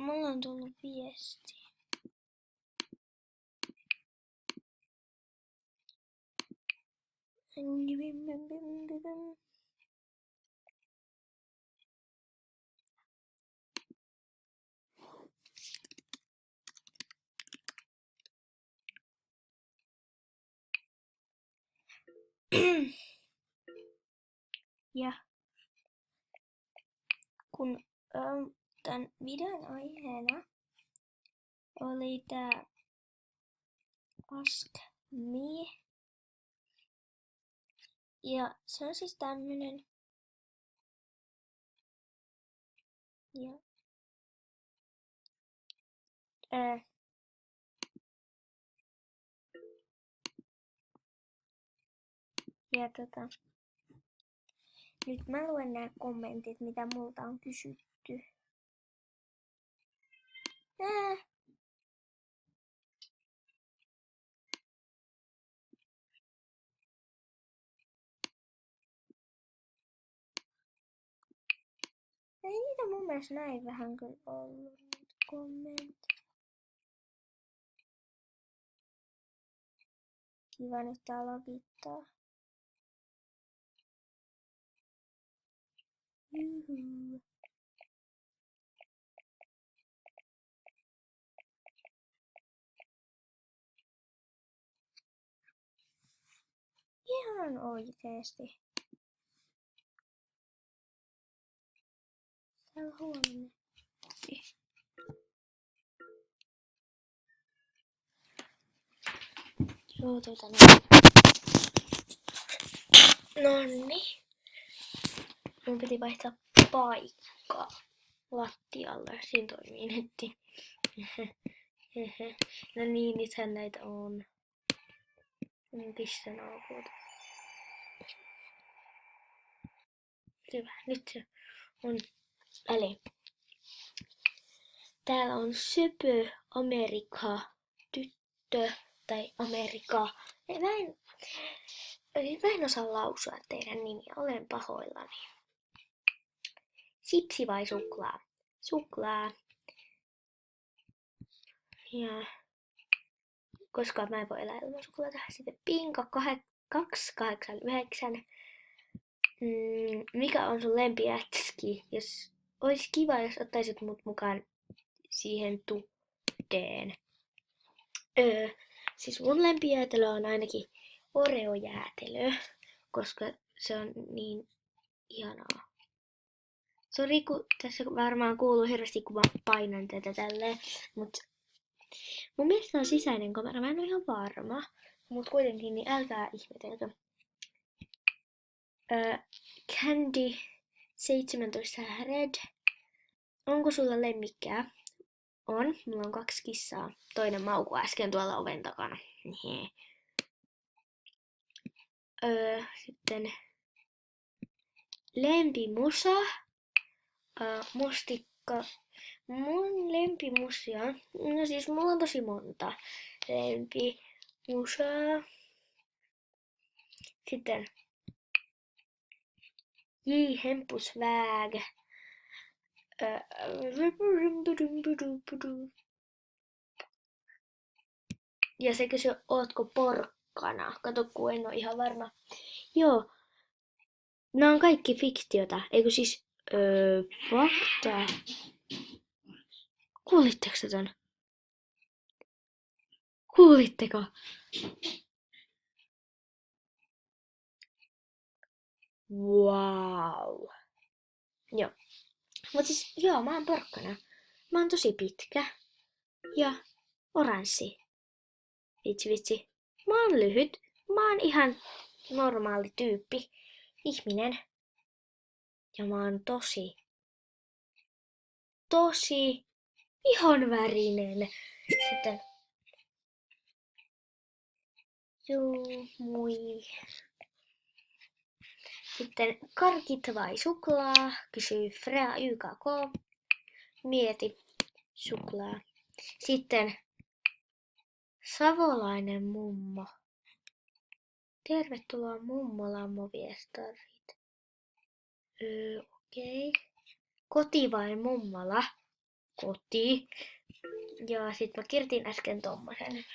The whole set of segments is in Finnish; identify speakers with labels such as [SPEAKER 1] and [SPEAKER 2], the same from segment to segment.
[SPEAKER 1] Mulla on tullut viesti. Ja kun tämän videon aiheena oli tää Ask Me. Ja se on siis tämmönen. Ja nyt mä luen nämä kommentit, mitä multa on kysytty. Ei niitä mun mielestä näin vähän kyllä ollut kommentti. Kiva nyt tää logittaa. Juhu. Ihan oikeesti. Täällä huomenna. Joo, Nonni. Mun piti vaihtaa paikkaa lattialle. Siinä toimii netti. No niin, nythän näitä on. Pistän alkuun. Hyvä, nyt se on väli. Täällä on söpö Amerikka tyttö tai Amerikka. Mä en osaa lausua teidän nimiä, olen pahoillani. Sipsi vai suklaa? Suklaa. Ja koska mä en voi elää ilman suklaata. Sitten Pinka 289. Mikä on sun lempiätski? Jos olisi kiva, jos ottaisit mut mukaan siihen tuddeen. Siis mun lempijäätelö on ainakin Oreo-jäätelö, koska se on niin ihanaa. Sori, kun tässä varmaan kuuluu hirveästi, kun mä painan tätä tälleen, mutta mun mielestä on sisäinen kamera, mä en ole ihan varma, mutta kuitenkin, niin älkää ihmetelkö. Candy 17 Red. Onko sulla lemmikkää? On. Mulla on 2 kissaa. Toinen maukuu äsken tuolla oven takana. Sitten lempimusa. Mustikka. Mun lempimusia. No siis mulla on tosi monta lempimusaa. Sitten Hempusväg. Ja se kysyy, ootko porkkana? Kato, kun en oo ihan varma. Joo. Nämä on kaikki fiktiota. Eikö siis fakta? Kuulitteko tän? Kuulitteko? Wow. Joo. Mut siis, joo, mä oon porkkana. Mä oon tosi pitkä. Ja oranssi. Vitsi. Mä oon lyhyt. Mä oon ihan normaali tyyppi. Ihminen. Ja mä oon tosi ihonvärinen. Sitten moi. Sitten karkit vai suklaa? Kysyy Frea YKK. Mieti suklaa. Sitten savolainen mummo. Tervetuloa mummolammoviestarit. Okei. Koti vai mummola? kotiin. Ja sit mä kirjoitin äsken tommosen.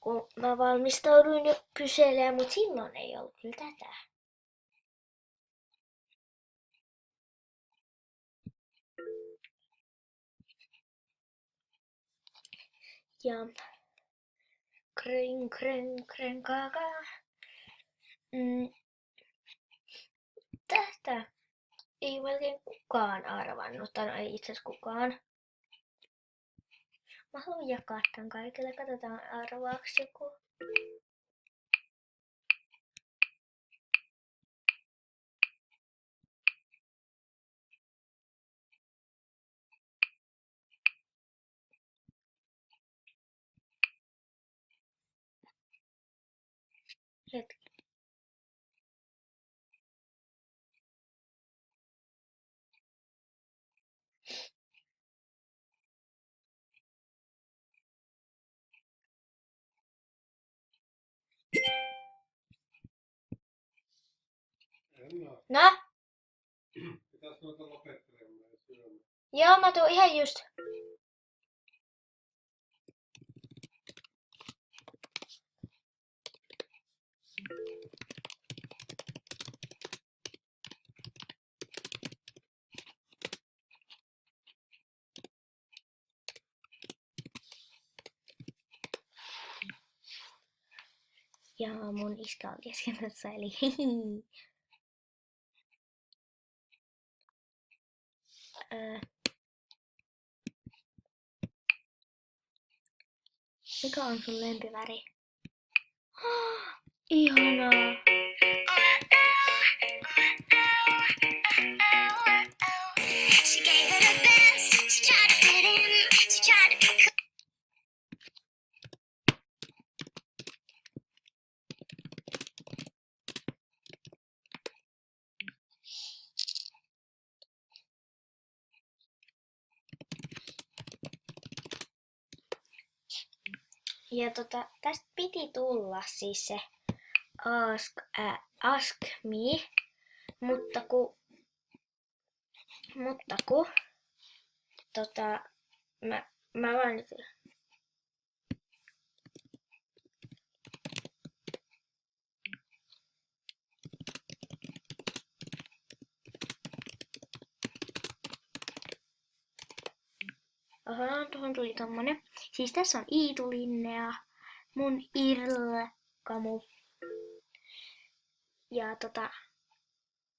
[SPEAKER 1] Kun mä valmistauduin jo kyselemään, mut silloin ei ollut kyllä tätä. Ja kren kaka. Tästä ei melkein kukaan arvannut, tai no ei itse asiassa kukaan. Mä haluan jakaa tän kaikille, katsotaan arvaaks joku. Hetki. No?
[SPEAKER 2] Pitäis noita lopettelemaan ja syömään.
[SPEAKER 1] Joo, mä tuun ihan just. Ja mun iskä on kesken tässä, eli mikä on sun lempiväri? Ihanaa! Ja tästä piti tulla siis se Ask Me, mutta ku mä vaan nyt. Oho, tuohon tuli tommonen. Siis tässä on Iitu Linnea, mun Irl-kamu. Ja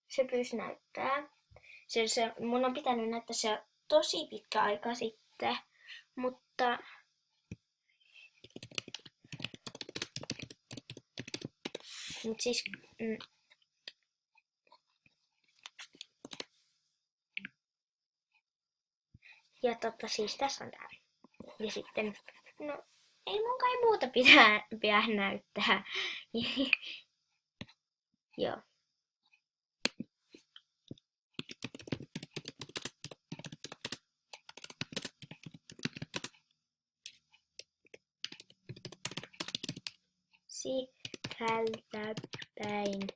[SPEAKER 1] se pyysi näyttää. Mun on pitänyt näyttää se tosi pitkä aika sitten, mutta siis ja siis tässä on tää. Ja sitten, no ei mun kai muuta pitää näyttää. Joo. Sisältä päin.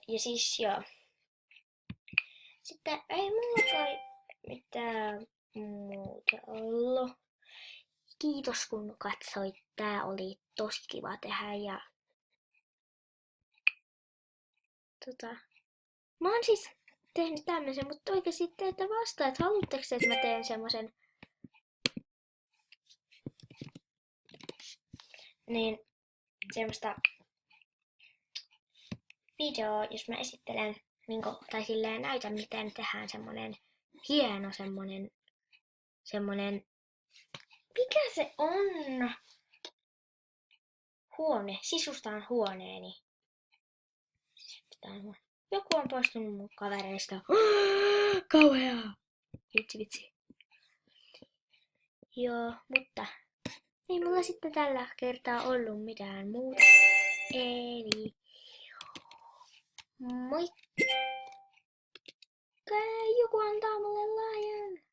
[SPEAKER 1] Ja siis joo. Sitten ei mulla kai mitään muuta ollut. Kiitos kun katsoit. Tää oli tosi kiva tehdä ja mä oon siis tehnyt tämmösen, mutta oikeesti te ette vastaa, että haluatteko että mä teen semmosen niin semmoista videoa, jos mä esittelen tai silleen näytän miten tehdään semmonen hieno semmonen mikä se on? Huone, sisustaan huoneeni. Joku on poistunut mun kavereista. Kauheaa! Vitsi. Joo, mutta ei mulla sitten tällä kertaa ollut mitään muuta. Eli moi! Joku antaa mulle lahjan.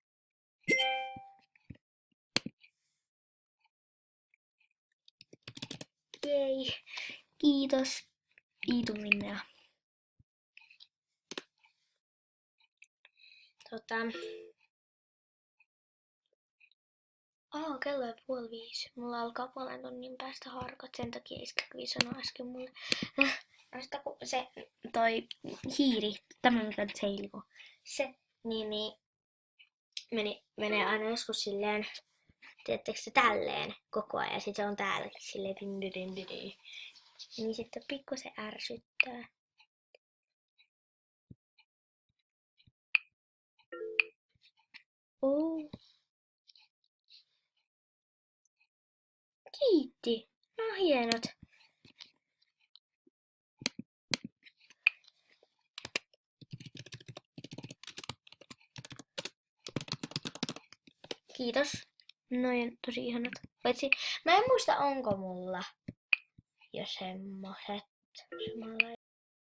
[SPEAKER 1] Jei. Kiitos. Iituminea. Kello on 4:30. Mulla alkaa puolen tunnin päästä harkat, sen takia iskä kävi sanoa äsken mulle. Kun se toi hiiri, tämä mikä nyt heiluu, se menee aina joskus silleen, tiedättekö se tälleen koko ajan, ja sit se on täälläkin silleen dindirindirin. Niin sitten pikkusen ärsyttää. Kiitti. No hienot. Kiitos. Noin tosi ihanat. Paitsi mä en muista onko mulla jo semmoset samanlaiset.